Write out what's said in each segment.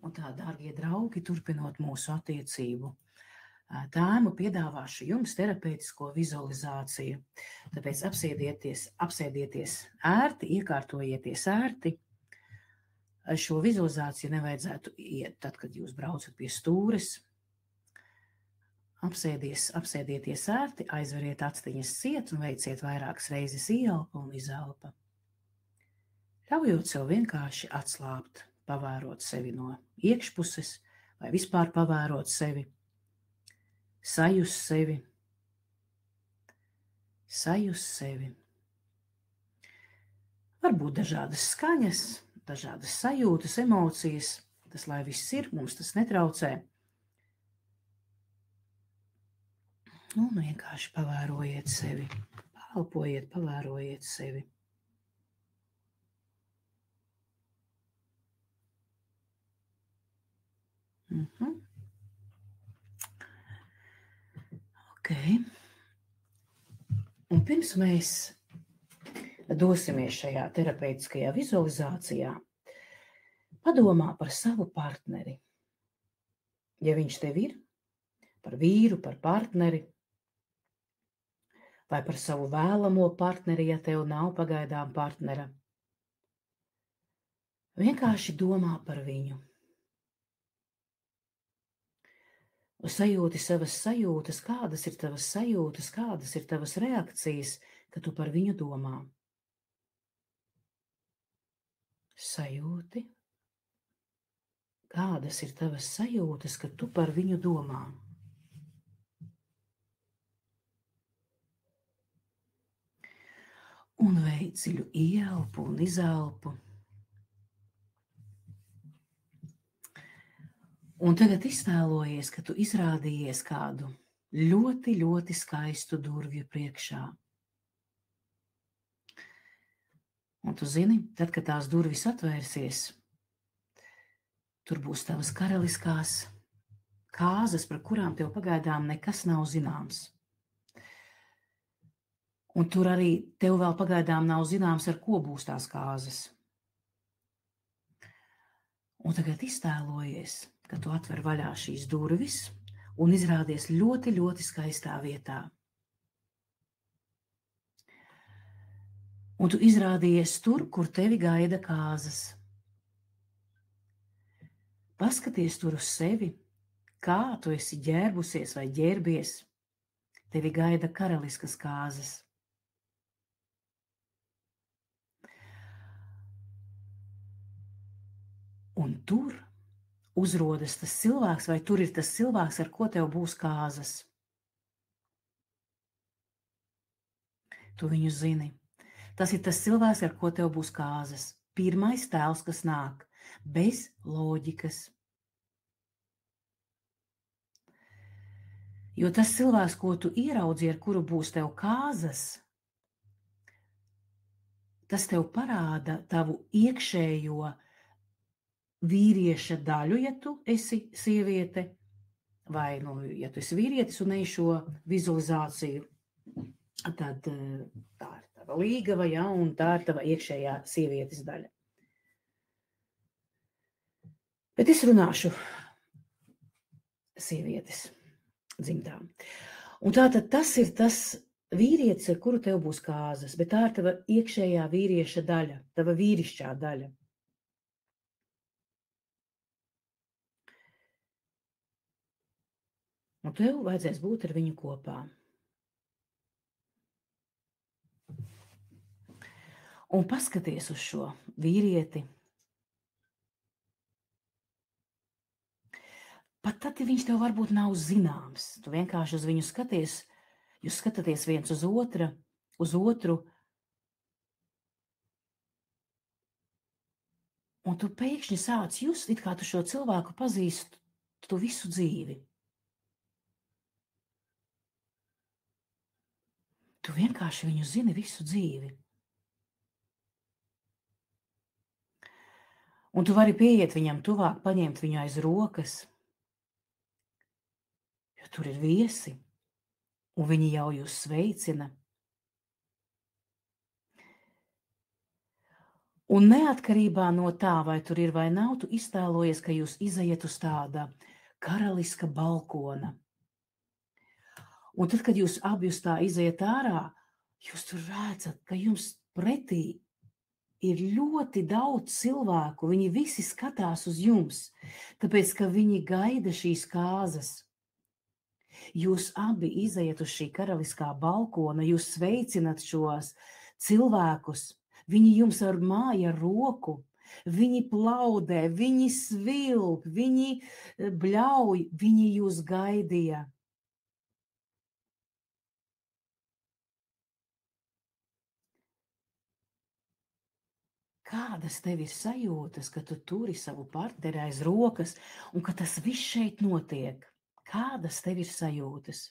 Un tā, dārgie draugi, turpinot mūsu attiecību tēmu, piedāvāšu jums terapeitisko vizualizāciju. Tāpēc apsēdieties ērti, iekārtojieties ērti. Šo vizualizāciju nevajadzētu iet tad, kad jūs braucat pie stūres. Apsēdieties ērti, aizveriet astiņas ciet un veiciet vairākas reizes ieelpa un izelpa. Ļaujot sev vienkārši atslābt, pavērot sevi no iekšpuses vai vispār pavērot sevi, sajust sevi. Varbūt dažādas skaņas, dažādas sajūtas, emocijas, tas lai viss ir, mums tas netraucē. Un vienkārši pavērojiet sevi, palpojiet, pavērojiet sevi. Ok. Un pirms mēs dosimies šajā terapeitiskajā vizualizācijā, padomā par savu partneri. Ja viņš tev ir, par vīru, par partneri, vai par savu vēlamo partneri, ja tev nav pagaidām partnera. Vienkārši domā par viņu. Sajūti savas sajūtas, kādas ir tavas sajūtas, kādas ir tavas reakcijas, kad tu par viņu domā. Sajūti, kādas ir tavas sajūtas, kad tu par viņu domā. Un veic dziļu ieelpu un izelpu. Un tagad iztēlojies, ka tu izrādījies kādu ļoti, ļoti skaistu durvju priekšā. Un tu zini, tad, kad tās durvis atvērsies, tur būs tavas karaliskās kāzas, par kurām tev pagaidām nekas nav zināms. Un tur arī tev vēl pagaidām nav zināms, ar ko būs tās kāzas. Un tagad iztēlojies, ka tu atver vaļā šīs durvis un izrādies ļoti, ļoti skaistā vietā. Un tu izrādījies tur, kur tevi gaida kāzas. Paskaties tur uz sevi, kā tu esi ģērbusies vai ģērbies. Tevi gaida karaliskas kāzas. Un tur uzrodas tas cilvēks, vai tur ir tas cilvēks, ar ko tev būs kāzas. Tu viņu zini. Tas ir tas cilvēks, ar ko tev būs kāzas. Pirmais tēls, kas nāk, bez loģikas. Jo tas cilvēks, ko tu ieraudzīji, ar kuru būs tev kāzas, tas tev parāda tavu iekšējo vīrieša daļu, ja tu esi sieviete, vai, ja tu esi vīrietis un ej šo vizualizāciju, tad tā ir tava līgava, ja, un tā ir tava iekšējā sievietes daļa. Bet es runāšu sievietes dzimtām. Un tātad tas ir tas vīrietis, ar kuru tev būs kāzas, bet tā ir tava iekšējā vīrieša daļa, tava vīrišķā daļa. Un tev vajadzēs būt ar viņu kopā. Un paskaties uz šo vīrieti. Pat tad, ja viņš tev varbūt nav zināms, tu vienkārši uz viņu skaties, jūs skatāties viens uz otru, un tu pēkšņi sāc just, it kā tu šo cilvēku pazīstu visu dzīvi. Tu vienkārši viņu zini visu dzīvi. Un tu vari pieiet viņam tuvāk, paņemt viņu aiz rokas, jo tur ir viesi, un viņi jau jūs sveicina. Un neatkarībā no tā, vai tur ir vai nav, tu iztēlojies, ka jūs izejat uz tāda karaliska balkona. Un tad, kad jūs abi uz tā izejat ārā, jūs tur redzat, ka jums pretī ir ļoti daudz cilvēku. Viņi visi skatās uz jums, tāpēc, ka viņi gaida šīs kāzas. Jūs abi izejat uz šī karaliskā balkona, jūs sveicinat šos cilvēkus, viņi jums ar māju ar roku, viņi plaudē, viņi svilp, viņi bļauj, viņi jūs gaidīja. Kādas tev ir sajūtas, ka tu turi savu partneri aiz rokas un ka tas viss šeit notiek? Kādas tev ir sajūtas?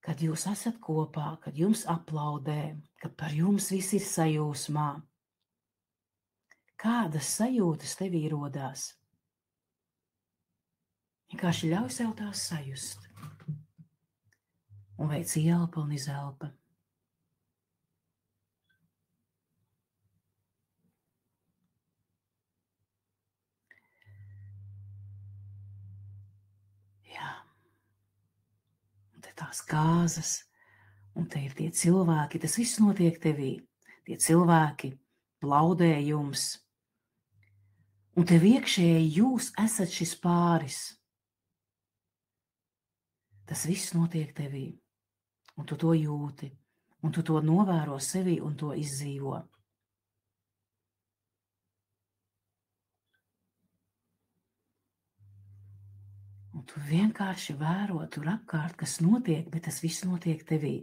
Kad jūs esat kopā, kad jums aplaudē, kad par jums viss ir sajūsmā, kādas sajūtas tevī rodās? Vienkārši ļauj sev tās sajust. Un veic ielpa un izelpa. Jā. Un te tās kāzas, un te ir tie cilvēki, tas viss notiek tevī. Tie cilvēki plaudē jums. Un tev iekšēji jūs esat šis pāris. Tas viss notiek tevī. Un tu to jūti. Un tu to novēro sevī un to izdzīvo. Un tu vienkārši vēro tur apkārt, kas notiek, bet tas viss notiek tevī.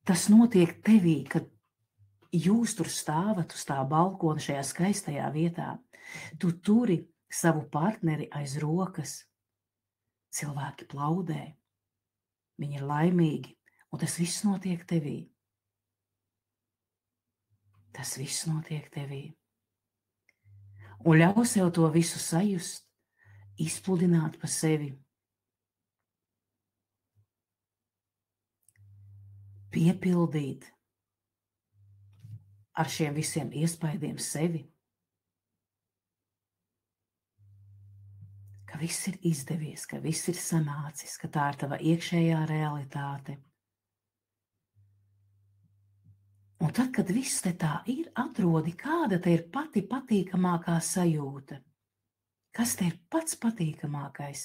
Tas notiek tevī, kad jūs tur stāvat uz tā balkona šajā skaistajā vietā. Tu turi savu partneri aiz rokas. Cilvēki plaudē. Viņi ir laimīgi, un tas viss notiek tevī. Tas viss notiek tevī. Un ļauj sev to visu sajust, izpludināt pa sevi. Piepildīt ar šiem visiem iespaidiem sevi. Ka viss ir izdevies, ka viss ir sanācis, ka tā ir tava iekšējā realitāte. Un tad, kad viss te tā ir, atrodi, kāda te ir pati patīkamākā sajūta. Kas te ir pats patīkamākais?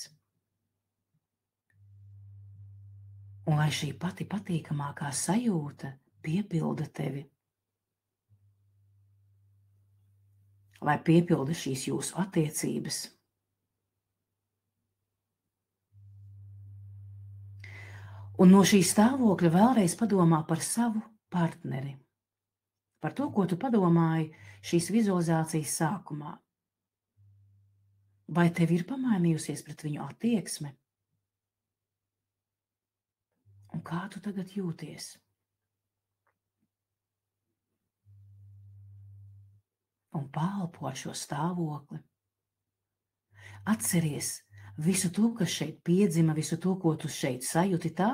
Un lai šī pati patīkamākā sajūta piepilda tevi. Lai piepilda šīs jūsu attiecības. Un no šī stāvokļa vēlreiz padomā par savu partneri. Par to, ko tu padomāji šīs vizualizācijas sākumā. Vai tev ir pamainījusies pret viņu attieksme? Un kā tu tagad jūties? Un pālpo ar šo stāvokli. Atceries visu to, kas šeit piedzima, visu to, ko tu šeit sajūti tā,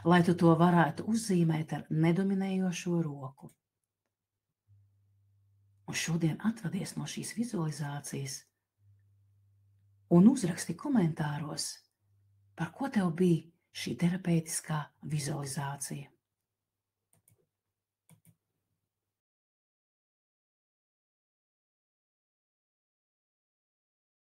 lai tu to varētu uzzīmēt ar nedominējošo roku. Un šodien atvadies no šīs vizualizācijas un uzraksti komentāros, par ko tev bija šī terapeitiskā vizualizācija.